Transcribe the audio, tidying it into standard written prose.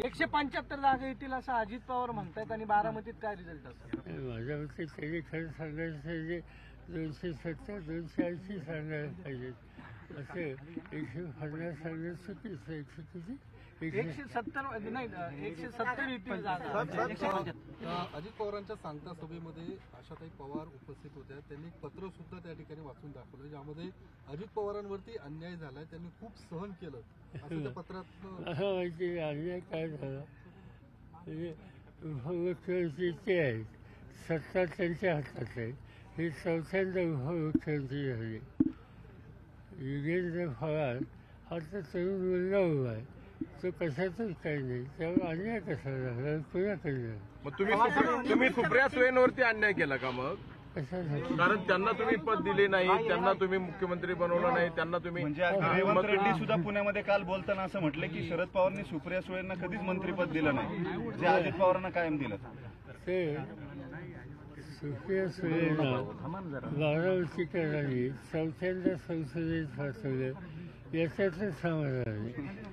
175 जागा येतील असं अजित पवार म्हणतायत आणि बारामतीत काय रिझल्ट असतात? माझ्या मते त्यांनी खरं सांगायचं जे 270 280 सांगायला पाहिजेत. असं 150 सांगणं चुकीचं आहे. किती 170 नाही 170 येतील जागा. अजित पवारांच्या सांगता सभेमध्ये आशाताई पवार उपस्थित होत्या. त्यांनी एक पत्र सुद्धा त्या ठिकाणी वाचून दाखवलं, ज्यामध्ये अजित पवारांवरती अन्याय झालाय, त्यांनी खूप सहन केलं असं त्या पत्रात. असं माहिती अन्याय काय झाला म्हणजे उपमुख्यमंत्री ते आहेत, सत्ता त्यांच्या हातात आहे. ही चौथ्यांदा उपमुख्यमंत्री झाली. योगेंद्र पवार हा तर तरुण मुलगा उभा आहे, तो कशातच काही नाही. त्यामुळे अन्याय कसा झाला कुणाकडे? मग तुम्ही सुप्रिया सुळेंवरती अन्याय केला का मग? कशासाठी? कारण त्यांना तुम्ही पद दिले नाही, त्यांना तुम्ही मुख्यमंत्री बनवलं नाही, त्यांना तुम्ही म्हणजे रेवंत रेड्डी सुद्धा पुण्यामध्ये काल बोलताना असं म्हटलं की शरद पवारांनी सुप्रिया सुळेंना कधीच मंत्रीपद दिलं नाही, जे अजित पवारांना कायम दिलं. ते सुप्रिया सुळेंना बारामतीकरांनी चौथ्यांदा संसदेत वाचवलं याच्यातच समाधान आहे.